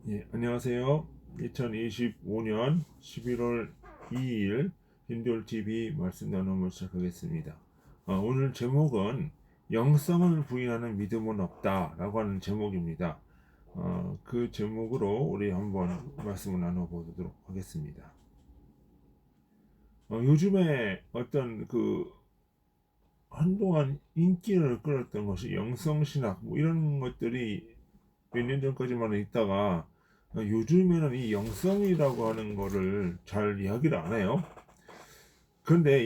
예, 안녕하세요. 2025년 11월 2일 힌두얼TV 말씀 나눔을 시작하겠습니다. 오늘 제목은 영성을 부인하는 믿음은 없다 라고 하는 제목입니다. 그 제목으로 우리 한번 말씀을 나눠보도록 하겠습니다. 요즘에 어떤 한동안 인기를 끌었던 것이 영성신학 뭐 이런 것들이 몇 년 전까지만 있다가 요즘에는 이 영성이라고 하는 거를 잘 이야기를 안 해요. 그런데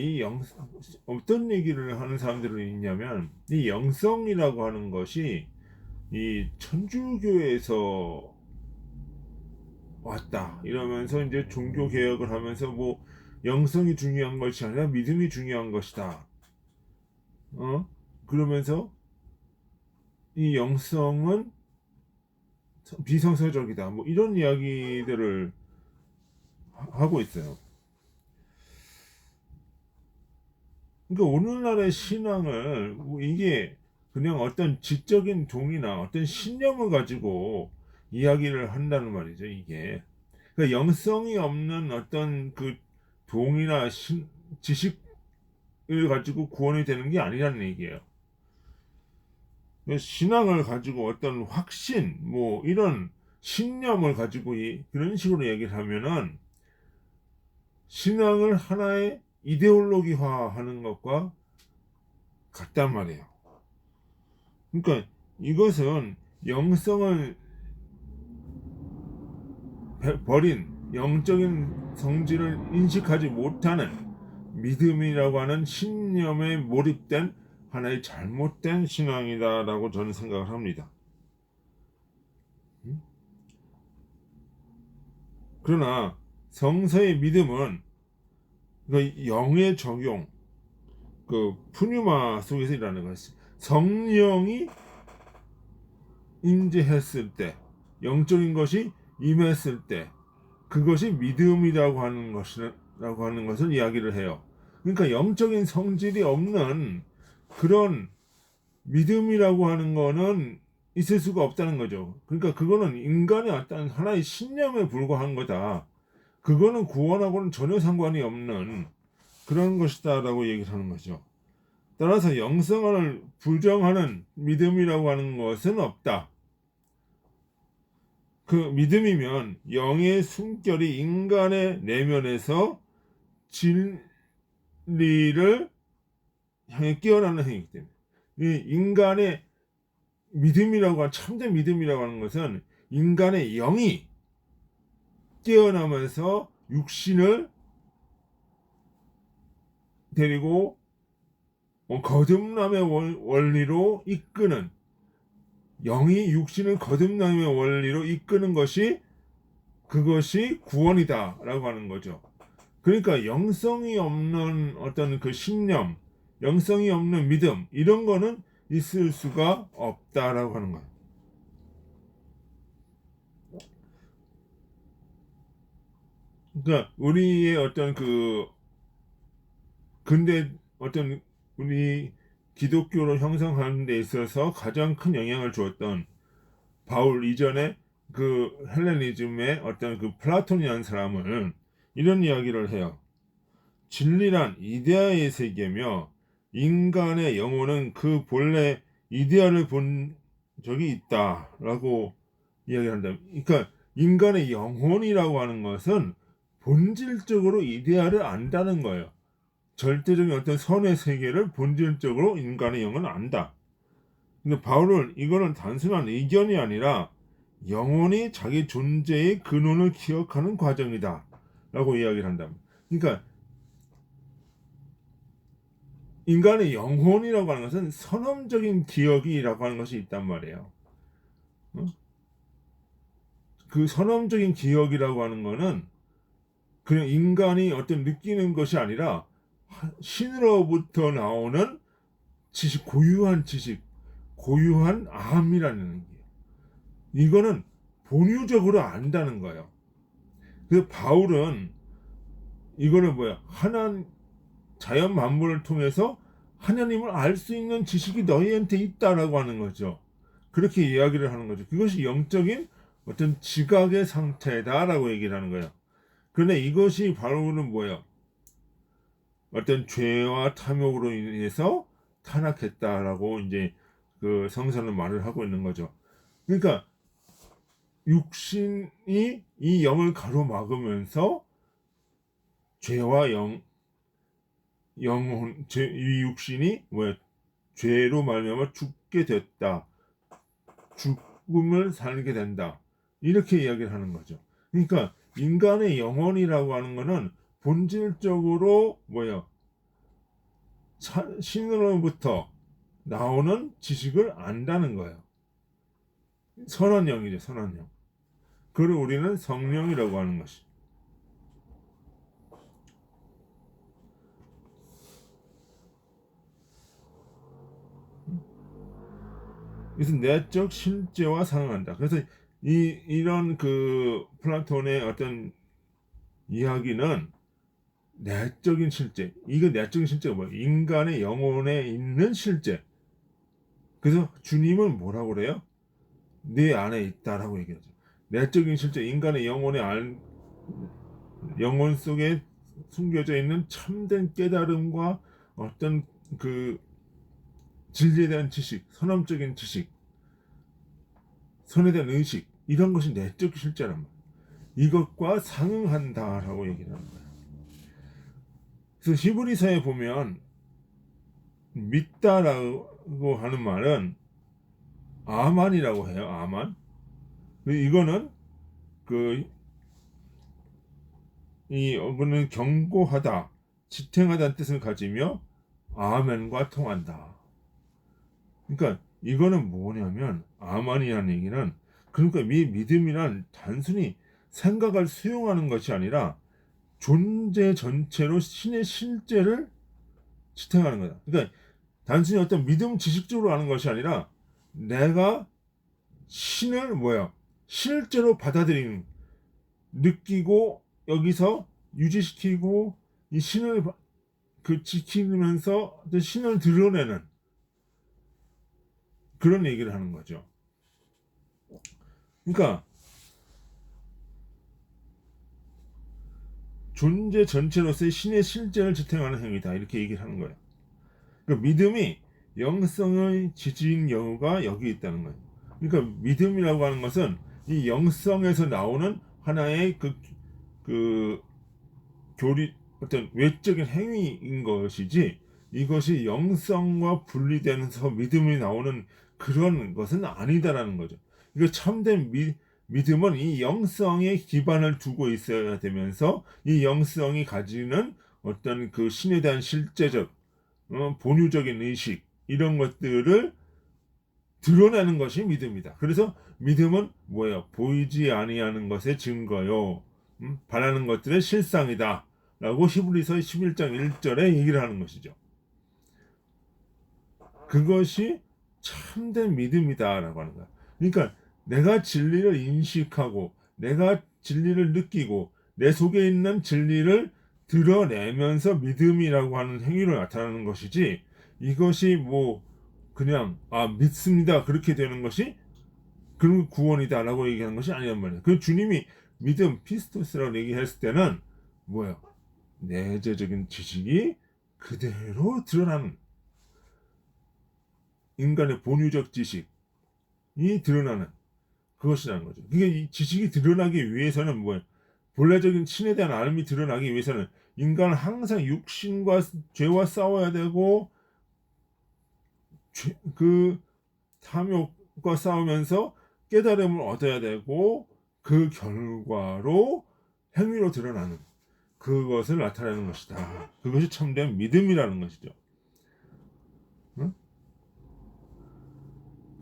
어떤 얘기를 하는 사람들이 있냐면 이 영성이라고 하는 것이 이 천주교에서 왔다 이러면서 이제 종교 개혁을 하면서 뭐 영성이 중요한 것이 아니라 믿음이 중요한 것이다. 그러면서 이 영성은 비성서적이다. 뭐 이런 이야기들을 하고 있어요. 그러니까 오늘날의 신앙을 이게 그냥 어떤 지적인 동의나 어떤 신념을 가지고 이야기를 한다는 말이죠. 이게 그러니까 영성이 없는 어떤 그 동의나 지식을 가지고 구원이 되는 게 아니라는 얘기예요. 그러니까 신앙을 가지고 어떤 확신, 뭐 이런 신념을 가지고 그런 식으로 얘기를 하면은 신앙을 하나의 이데올로기화하는 것과 같단 말이에요. 그러니까 이것은 영성을 버린 영적인 성질을 인식하지 못하는 믿음이라고 하는 신념에 몰입된 하나의 잘못된 신앙이다라고 저는 생각을 합니다. 그러나 성서의 믿음은 그 영의 적용, 그 푸뉴마 속에서 일하는 것이 성령이 임재했을 때, 영적인 것이 임했을 때, 그것이 믿음이라고 하는 것을 이야기를 해요. 그러니까 영적인 성질이 없는 그런 믿음이라고 하는 거는 있을 수가 없다는 거죠. 그러니까 그거는 인간의 어떤 하나의 신념에 불과한 거다. 그거는 구원하고는 전혀 상관이 없는 그런 것이다라고 얘기를 하는 거죠. 따라서 영성을 부정하는 믿음이라고 하는 것은 없다. 그 믿음이면 영의 숨결이 인간의 내면에서 진리를 향해 깨어나는 행위이기 때문에 이 인간의 참된 믿음이라고 하는 것은 인간의 영이 깨어나면서 육신을 데리고 거듭남의 원리로 이끄는 영이 육신을 거듭남의 원리로 이끄는 그것이 구원이다라고 하는 거죠. 그러니까 영성이 없는 어떤 그 신념, 영성이 없는 믿음 이런 거는 있을 수가 없다라고 하는 거예요. 그러니까 우리의 어떤 근대 어떤 우리 기독교로 형성하는 데 있어서 가장 큰 영향을 주었던 바울 이전에 그 헬레니즘의 어떤 그 플라톤이라는 사람은 이런 이야기를 해요. 진리란 이데아의 세계며 인간의 영혼은 그 본래 이데아를 본 적이 있다라고 이야기한다. 그러니까 인간의 영혼이라고 하는 것은 본질적으로 이데아를 안다는 거예요. 절대적인 어떤 선의 세계를 본질적으로 인간의 영은 안다. 근데 바울은 이거는 단순한 의견이 아니라 영혼이 자기 존재의 근원을 기억하는 과정이다. 라고 이야기를 한다. 그러니까 인간의 영혼이라고 하는 것은 선험적인 기억이라고 하는 것이 있단 말이에요. 어? 그 선험적인 기억이라고 하는 것은 그냥 인간이 어떤 느끼는 것이 아니라 신으로부터 나오는 고유한 지식, 고유한 암이라는 게 이거는 본유적으로 안다는 거예요. 그래서 바울은 이거는 자연 만물을 통해서 하나님을 알 수 있는 지식이 너희한테 있다라고 하는 거죠. 그렇게 이야기를 하는 거죠. 그것이 영적인 어떤 지각의 상태다라고 얘기를 하는 거예요. 그런데 이것이 바로는 뭐예요? 어떤 죄와 탐욕으로 인해서 타락했다라고 이제 그 성서는 말을 하고 있는 거죠. 그러니까 육신이 이 영을 가로막으면서 죄와 영혼, 이 육신이 뭐야? 죄로 말미암아 죽게 됐다. 죽음을 살게 된다. 이렇게 이야기를 하는 거죠. 그러니까 인간의 영혼이라고 하는 거는 본질적으로 뭐야? 신으로부터 나오는 지식을 안다는 거예요. 선한 영이죠, 선한 영. 그걸 우리는 성령이라고 하는 것이. 그래서 내적 실제와 상응한다. 그래서 이런 그 플라톤의 어떤 이야기는 내적인 실제. 이거 내적인 실제가 뭐예요? 인간의 영혼에 있는 실제. 그래서 주님은 뭐라고 그래요? 네 안에 있다라고 얘기하죠. 내적인 실제, 인간의 영혼 속에 숨겨져 있는 참된 깨달음과 어떤 그 진리에 대한 지식, 선험적인 지식, 선에 대한 의식, 이런 것이 내적 실제란 말이에요. 이것과 상응한다라고 얘기를 하는 거예요. 그래서 히브리서에 보면 믿다라고 하는 말은 아만이라고 해요. 아만. 이거는 이거는 경고하다, 지탱하다는 뜻을 가지며 아멘과 통한다. 그러니까 이거는 뭐냐면 아만이라는 얘기는 그러니까 이 믿음이란 단순히 생각을 수용하는 것이 아니라 존재 전체로 신의 실제를 지탱하는 거다. 그러니까 단순히 어떤 믿음 지식적으로 하는 것이 아니라 내가 신을 뭐야 실제로 받아들이는, 느끼고 여기서 유지시키고 이 신을 그 지키면서 어떤 신을 드러내는 그런 얘기를 하는 거죠. 그러니까 존재 전체로서의 신의 실제를 지탱하는 행위다, 이렇게 얘기를 하는 거예요. 그러니까 믿음이 영성의 지지인 여우가 여기 있다는 거예요. 그러니까 믿음이라고 하는 것은 이 영성에서 나오는 하나의 그 교리, 어떤 외적인 행위인 것이지, 이것이 영성과 분리되면서 믿음이 나오는 그런 것은 아니다라는 거죠. 이거 참된 믿음은 이 영성에 기반을 두고 있어야 되면서 이 영성이 가지는 어떤 그 신에 대한 실제적, 본유적인 의식, 이런 것들을 드러내는 것이 믿음이다. 그래서 믿음은 뭐예요? 보이지 아니하는 것의 증거요. 바라는 것들의 실상이다. 라고 히브리서 11장 1절에 얘기를 하는 것이죠. 그것이 참된 믿음이다라고 하는 거야. 그러니까 내가 진리를 인식하고 내가 진리를 느끼고 내 속에 있는 진리를 드러내면서 믿음이라고 하는 행위로 나타나는 것이지, 이것이 뭐 그냥 믿습니다 그렇게 되는 것이 그런 구원이다라고 얘기하는 것이 아니란 말이에요. 그 주님이 믿음 피스토스라고 얘기했을 때는 뭐예요? 내재적인 지식이 그대로 드러나는, 인간의 본유적 지식이 드러나는 그것이라는 거죠. 이게 이 지식이 드러나기 위해서는 뭐예요? 본래적인 신에 대한 알음이 드러나기 위해서는 인간은 항상 육신과 죄와 싸워야 되고 그 탐욕과 싸우면서 깨달음을 얻어야 되고 그 결과로 행위로 드러나는 그것을 나타내는 것이다. 그것이 참된 믿음이라는 것이죠. 응?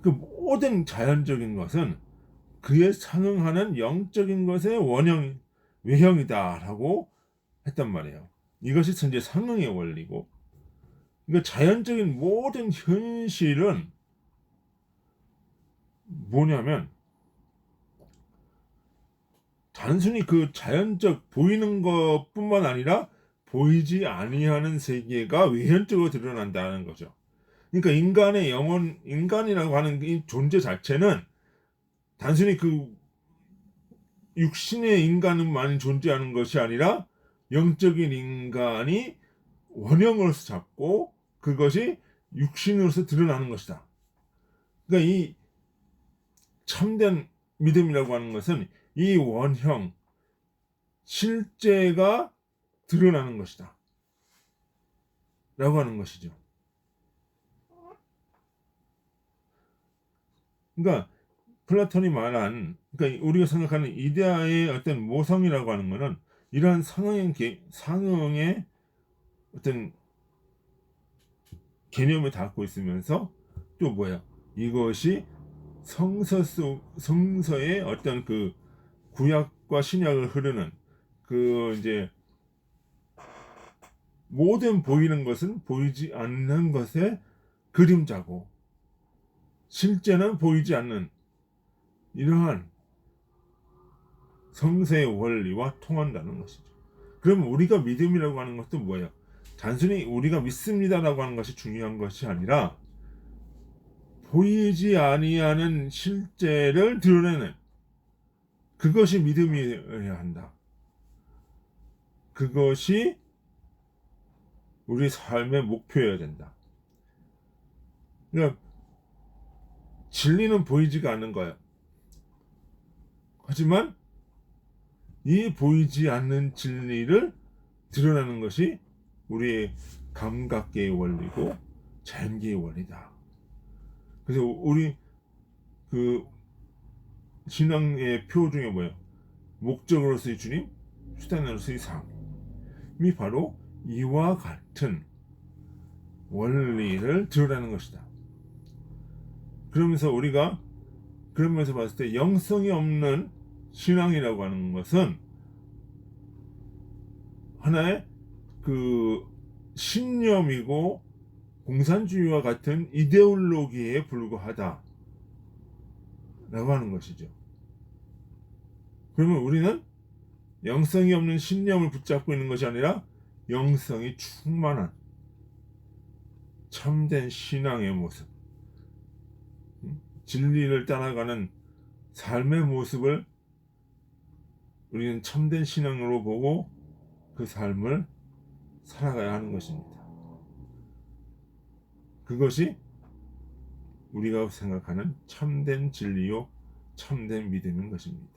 그 모든 자연적인 것은 그에 상응하는 영적인 것의 외형이다라고 했단 말이에요. 이것이 이제 상응의 원리고, 그러니까 자연적인 모든 현실은 뭐냐면 단순히 그 자연적 보이는 것뿐만 아니라 보이지 아니하는 세계가 외현적으로 드러난다는 거죠. 그러니까 인간의 영혼, 인간이라고 하는 이 존재 자체는 단순히 그 육신의 인간만이 존재하는 것이 아니라 영적인 인간이 원형으로서 잡고 그것이 육신으로서 드러나는 것이다. 그러니까 이 참된 믿음이라고 하는 것은 이 원형, 실제가 드러나는 것이다. 라고 하는 것이죠. 그러니까 플라톤이 말한, 그러니까 우리가 생각하는 이데아의 어떤 모성이라고 하는 것은 이러한 상응의 어떤 개념을 담고 있으면서 또 뭐야? 이것이 성서의 어떤 그 구약과 신약을 흐르는 그 이제 모든 보이는 것은 보이지 않는 것의 그림자고 실제는 보이지 않는 이러한 성서의 원리와 통한다는 것이죠. 그럼 우리가 믿음이라고 하는 것도 뭐예요? 단순히 우리가 믿습니다라고 하는 것이 중요한 것이 아니라 보이지 아니하는 실제를 드러내는 그것이 믿음이어야 한다. 그것이 우리 삶의 목표여야 된다. 그러니까 진리는 보이지가 않는 거예요. 하지만 이 보이지 않는 진리를 드러내는 것이 우리의 감각계의 원리고 자연계의 원리다. 그래서 우리 그 신앙의 표 중에 뭐예요? 목적으로서의 주님, 수단으로서의 삶이 바로 이와 같은 원리를 드러내는 것이다. 그러면서 우리가 그러면서 봤을 때 영성이 없는 신앙이라고 하는 것은 하나의 그 신념이고 공산주의와 같은 이데올로기에 불과하다 라고 하는 것이죠. 그러면 우리는 영성이 없는 신념을 붙잡고 있는 것이 아니라 영성이 충만한 참된 신앙의 모습, 진리를 따라가는 삶의 모습을 우리는 참된 신앙으로 보고 그 삶을 살아가야 하는 것입니다. 그것이 우리가 생각하는 참된 진리요 참된 믿음인 것입니다.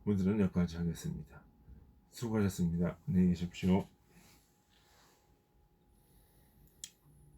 오늘은 여기까지 하겠습니다. 수고하셨습니다. 안녕히 계십시오.